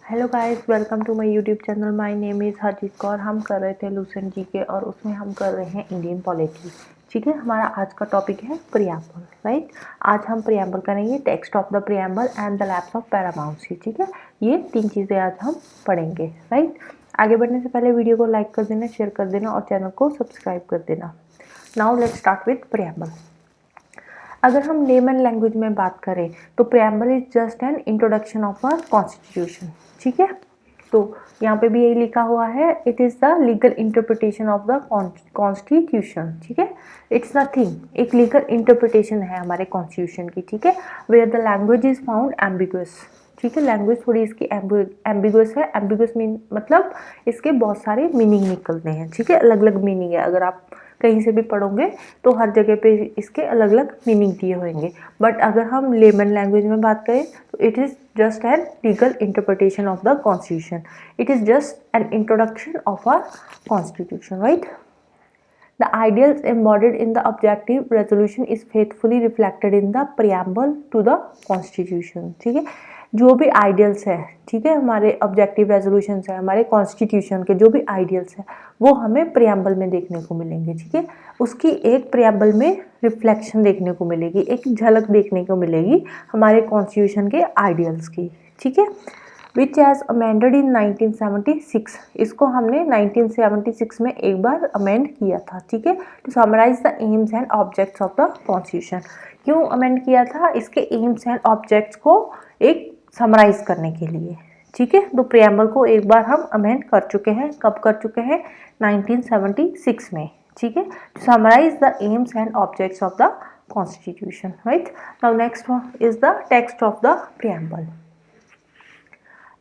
Hello guys, welcome to my YouTube channel. My name is Harjeet Kaur. हम कर रहे थे लूसेंट जीके और उसमें हम कर रहे हैं इंडियन पॉलिटी। ठीक है, हमारा आज का टॉपिक है प्रियम्बल। राइट, आज हम प्रियम्बल करेंगे, text of the preamble and the lapse of paramountcy. ठीक है, ये 3 चीज़ें आज हम पढ़ेंगे। राइट, आगे बढ़ने से पहले वीडियो को लाइक कर देना, शेयर कर देना और चैनल को सब्सक्राइब कर देना। Now let's start with preamble. अगर हम लेमन लैंग्वेज में बात करें तो preamble is just an introduction of a constitution. ठीक है, तो यहाँ पे भी यही लिखा हुआ है, it is the legal interpretation of the constitution. ठीक है, इट्स नथिंग, एक लीगल इंटरप्रिटेशन है हमारे कॉन्स्टिट्यूशन की। ठीक है, where the language is found ambiguous. ठीक है, लैंग्वेज थोड़ी इसकी एम्बिगुअस है। एम्बिगुअस मीन मतलब इसके बहुत सारे मीनिंग निकलते हैं। ठीक है, अलग अलग मीनिंग है। अगर आप कहीं से भी पढ़ोगे तो हर जगह पे इसके अलग अलग मीनिंग दिए होंगे। बट अगर हम लेमन लैंग्वेज में बात करें तो it is just an legal interpretation of the constitution. It is just an introduction of our constitution. Right, the ideals embodied in the objective resolution is faithfully reflected in the preamble to the constitution। ठीक है, जो भी ideals है, ठीक है, हमारे objective resolution है, हमारे कॉन्स्टिट्यूशन के जो भी आइडियल्स है वो हमें प्रियम्बल में देखने को मिलेंगे। ठीक है, उसकी एक प्रियम्बल में रिफ्लेक्शन देखने को मिलेगी, एक झलक देखने को मिलेगी हमारे कॉन्स्टिट्यूशन के आइडियल्स की। ठीक है, विच हैज़ अमेंडेड इन 1976। इसको हमने 1976 में एक बार अमेंड किया था। ठीक है, to summarise the aims and objects of the constitution. क्यों अमेंड किया था? इसके एम्स एंड ऑब्जेक्ट्स को एक समराइज करने के लिए। ठीक है, तो प्रियम्बल को एक बार हम अमेंड कर चुके हैं। कब कर चुके हैं? 1976 में। ठीक है, to summarise the aims and objects of the constitution. Right, now next is the text of the preamble.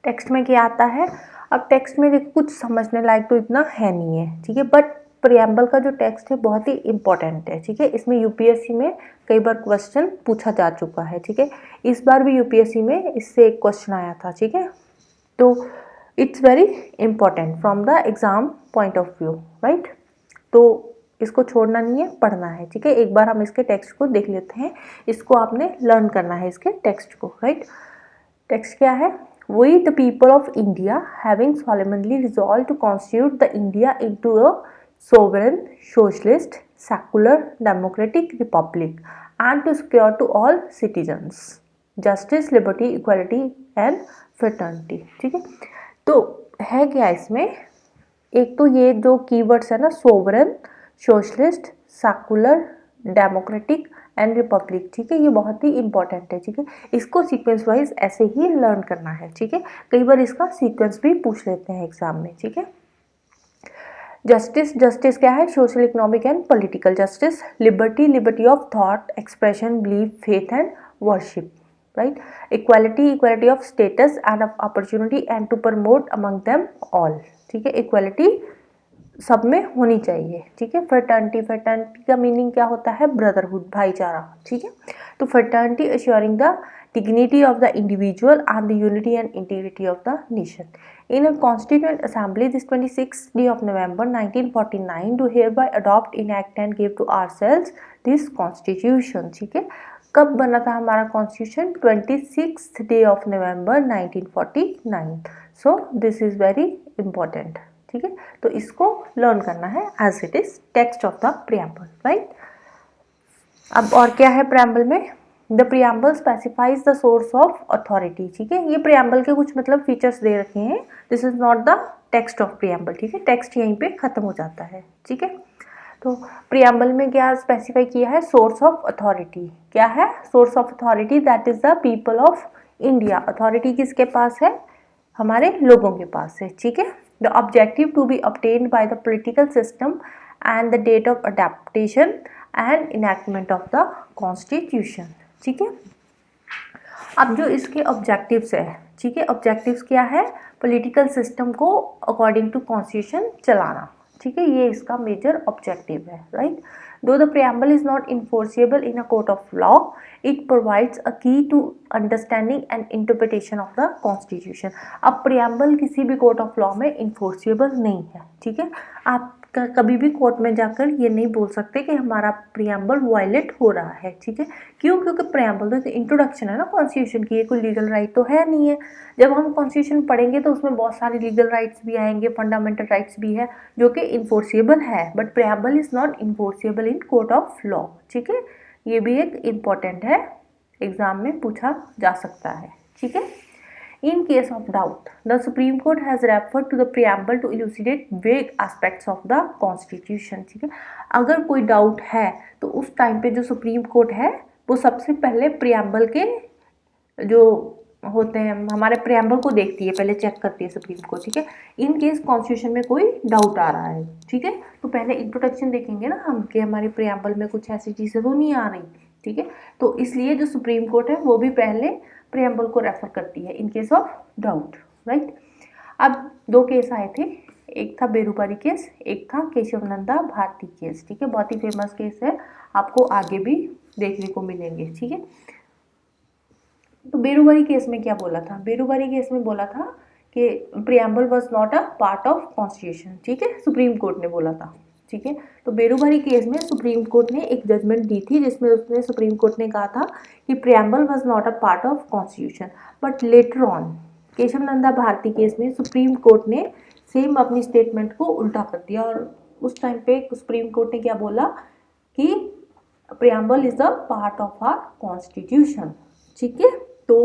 Text में क्या आता है? अब टेक्स्ट में देखो कुछ समझने लायक तो इतना है नहीं है। ठीक है, बट प्रियम्बल का जो टेक्स्ट है बहुत ही इंपॉर्टेंट है। ठीक है, इसमें यूपीएससी में कई बार क्वेश्चन पूछा जा चुका है। ठीक है, इस बार भी यूपीएससी में इससे एक क्वेश्चन आया था। ठीक है, तो it's very important from the exam point of view. Right, तो इसको छोड़ना नहीं है, पढ़ना है। ठीक है, एक बार हम इसके टेक्स्ट को देख लेते हैं। इसको आपने लर्न करना है, इसके टेक्स्ट को। राइट, टेक्स्ट क्या है? We the people of India having solemnly resolved to constitute the India into a sovereign, socialist, secular, democratic republic and to secure to all citizens justice, liberty, equality and fraternity। ठीक है, तो है क्या इसमें? एक तो ये जो कीवर्ड्स है ना, sovereign, socialist, secular, democratic and Republic. ठीक है, ये बहुत ही इंपॉर्टेंट है। ठीक है, इसको सीक्वेंस वाइज ऐसे ही लर्न करना है। ठीक है, कई बार इसका सीक्वेंस भी पूछ लेते हैं एग्जाम में। ठीक है, जस्टिस, जस्टिस क्या है? Social, economic and political justice. Liberty, liberty of thought, expression, belief, faith and worship. Right, equality, equality of status and of opportunity and to promote among them all. ठीक है, equality सब में होनी चाहिए। ठीक है, फ्रेटर्निटी, फ्रेटर्निटी का meaning क्या होता है? ब्रदरहुड, भाईचारा। ठीक है, तो fraternity assuring the dignity of the individual and the unity and integrity of the nation. In a constituent assembly this 26th day of November 1949 do hereby adopt, enact and give to ourselves this constitution। ठीक है, कब बना था हमारा constitution? 26th day of November 1949। so this is very important। ठीक है, तो इसको लर्न करना है as it is text of the preamble. Right, अब और क्या है प्रियम्बल में? The preamble specifies the source of authority. ठीक है, ये प्रियम्बल के कुछ मतलब फीचर्स दे रखे हैं। This is not the text of preamble. ठीक है, टेक्स्ट यहीं पे खत्म हो जाता है। ठीक है, तो प्रियम्बल में क्या स्पेसिफाई किया है? Source of authority. क्या है source of authority? That is the people of India. Authority किसके पास है? हमारे लोगों के पास है। ठीक है, the objective to be obtained by the political system and the date of adaptation and enactment of the constitution। ठीक है, अब जो इसके ऑब्जेक्टिव्स है, ठीक है, ऑब्जेक्टिव्स क्या है? पॉलिटिकल सिस्टम को अकॉर्डिंग टू कॉन्स्टिट्यूशन चलाना। ठीक है, ये इसका मेजर ऑब्जेक्टिव है। Right, though the preamble is not enforceable in a court of law, it provides a key to understanding and interpretation of the constitution. अब प्रियम्बल किसी भी कोर्ट ऑफ लॉ में इन्फोर्सिबल नहीं है। ठीक है, आप कभी भी कोर्ट में जाकर ये नहीं बोल सकते कि हमारा प्रियम्बल वायलेट हो रहा है, ठीक है। क्यों? क्योंकि प्रियम्बल तो इंट्रोडक्शन है ना कॉन्स्टिट्यूशन की, ये कोई लीगल राइट तो है नहीं है। जब हम कॉन्स्टिट्यूशन पढ़ेंगे तो उसमें बहुत सारे लीगल राइट्स भी आएंगे, फंडामेंटल राइट्स भी है जो कि इन्फोर्सिएबल है, but preamble is not enforceable in court of law, ठीक है। ये भी एक इम्पॉर्टेंट है, एग्जाम में पूछा जा सकता है, ठीक है। In case of doubt, the Supreme Court has referred to the preamble to elucidate vague aspects of the Constitution, ठीक है। अगर कोई डाउट है तो उस टाइम पे जो सुप्रीम कोर्ट है वो सबसे पहले प्रियम्बल के जो होते हैं हमारे प्रियम्बल को देखती है, पहले चेक करती है सुप्रीम कोर्ट, ठीक है। इन केस कॉन्स्टिट्यूशन में कोई डाउट आ रहा है, ठीक है, तो पहले इंट्रोडक्शन देखेंगे ना हम कि हमारे प्रियम्बल में कुछ ऐसी चीज़ें तो नहीं आ रही, ठीक है। तो इसलिए जो सुप्रीम कोर्ट है वो भी पहले प्रियम्बल को रेफर करती है in case of doubt, right. अब दो केस आए थे, एक था बेरूबारी केस, एक था केशवनंदा भारती केस, ठीक है। बहुत ही फेमस केस है, आपको आगे भी देखने को मिलेंगे, ठीक है। तो बेरूबारी केस में क्या बोला था? बेरूबारी केस में बोला था कि preamble was not a part of constitution, ठीक है, सुप्रीम कोर्ट ने बोला था, ठीक है। तो बेरूबारी केस में सुप्रीम कोर्ट ने एक जजमेंट दी थी जिसमें उसने सुप्रीम कोर्ट ने कहा था कि preamble was not a part of constitution, but later on Kesavananda Bharati case में सुप्रीम कोर्ट ने सेम अपनी स्टेटमेंट को उल्टा कर दिया और उस टाइम पे सुप्रीम कोर्ट ने क्या बोला कि preamble is a part of our constitution, ठीक है। तो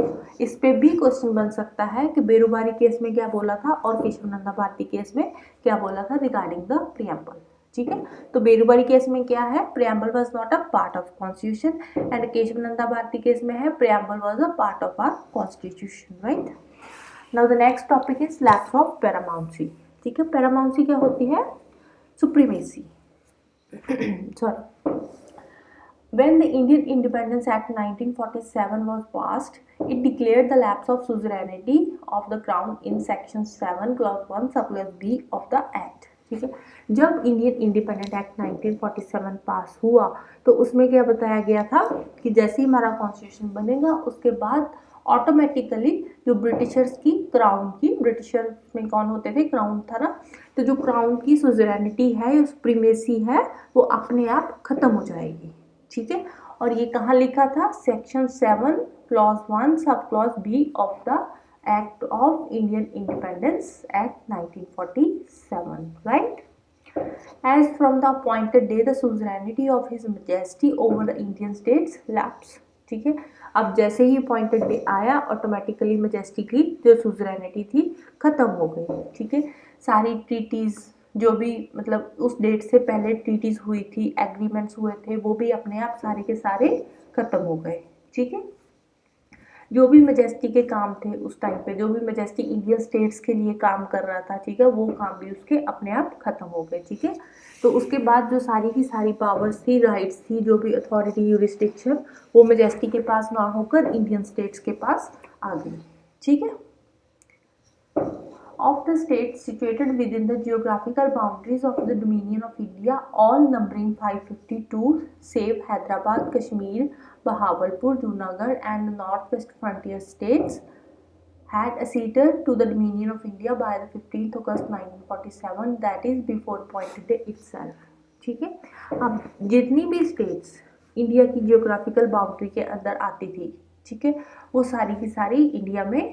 इस पे भी क्वेश्चन बन सकता है कि बेरूबारी केस में क्या बोला था और केशवनंदा भारती केस में क्या बोला था रिगार्डिंग द प्रियम्बल, ठीक है। तो बेरूबारी केस में क्या है? Preamble was not a part of constitution, and Kesavananda Bharati case में है preamble was a part of our constitution, right. Now the next topic is lapse of paramountcy, ठीक है। पैरामाउंसी क्या होती है? Supremacy sorry. When the Indian Independence Act 1947 was passed, it declared the lapse of suzerainty of the Crown in Section 7, Clause 1, Subclause B of the Act, ठीक है। जब Indian independent act 1947 पास हुआ तो उसमें क्या बताया गया था कि जैसे ही हमारा कॉन्स्टिट्यूशन बनेगा उसके बाद ऑटोमेटिकली जो ब्रिटिशर्स की क्राउन की, ब्रिटिशर में कौन होते थे? क्राउन था ना, तो जो क्राउन की सुजरैनिटी है, सुप्रीमेसी है, वो अपने आप खत्म हो जाएगी, ठीक है। और ये कहाँ लिखा था? Section 7 clause 1 sub clause b of the act of Indian independence act 1947, right. As from the appointed day, the sovereignty of His Majesty over the Indian states lapse, ठीक है। अब जैसे ही अपॉइंटेड डे आया ऑटोमेटिकली मेजेस्टी की जो सुजरैनिटी थी खत्म हो गई, ठीक है। सारी ट्रीटीज जो भी मतलब उस डेट से पहले ट्रीटीज हुई थी, एग्रीमेंट्स हुए थे, वो भी अपने आप सारे के सारे खत्म हो गए, ठीक है। जो भी मेजेस्टी के काम थे उस टाइम पे, जो भी मेजेस्टी इंडियन स्टेट्स के लिए काम कर रहा था, ठीक है, वो काम भी उसके अपने आप खत्म हो गए, ठीक है। तो उसके बाद जो सारी की सारी पावर्स थी, राइट्स थी, जो भी अथॉरिटी यूरिस्डिक्शन, वो मेजेस्टी के पास ना होकर इंडियन स्टेट्स के पास आ गई, ठीक है। Of the states situated within the geographical boundaries of the Dominion of India, all numbering 552, save Hyderabad, Kashmir, Bahawalpur, Junagadh and Northwest Frontier states, had acceded to the Dominion of India by the 15th August 1947, that is before appointed day itself, ठीक है। अब जितनी भी states India की geographical boundary के अंदर आती थी, ठीक है, वो सारी की सारी इंडिया में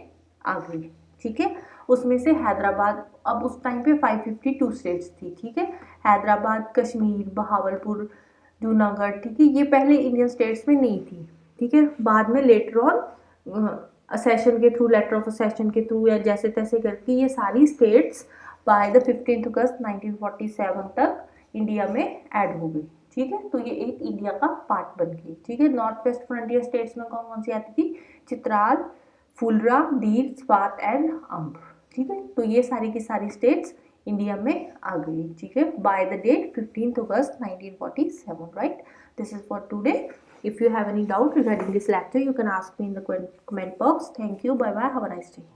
आ गई, ठीक है। उसमें से हैदराबाद, अब उस टाइम पे 552 स्टेट्स थी, ठीक है। हैदराबाद, कश्मीर, बहावलपुर, जूनागढ़, ठीक है, ये पहले इंडियन स्टेट्स में नहीं थी, ठीक है। बाद में लेटर ऑन असेशन के थ्रू, लेटर ऑफ असेशन के थ्रू या जैसे तैसे करके ये सारी स्टेट्स बाय द 15 अगस्त 1947 तक इंडिया में ऐड हो गई, ठीक है। तो ये एक इंडिया का पार्ट बन गई, ठीक है। नॉर्थ वेस्ट फ्रंटियर स्टेट्स में कौन कौन सी आती थी? चित्राल, फुलरा, दीर, स्वात एंड अम्ब, ठीक है। तो ये सारी की सारी स्टेट्स इंडिया में आ गई, ठीक है, by the date 15 August 1947, right. This is for today. If you have any doubt regarding this lecture, you can ask me in the comment box. Thank you. Bye bye. Have a nice day.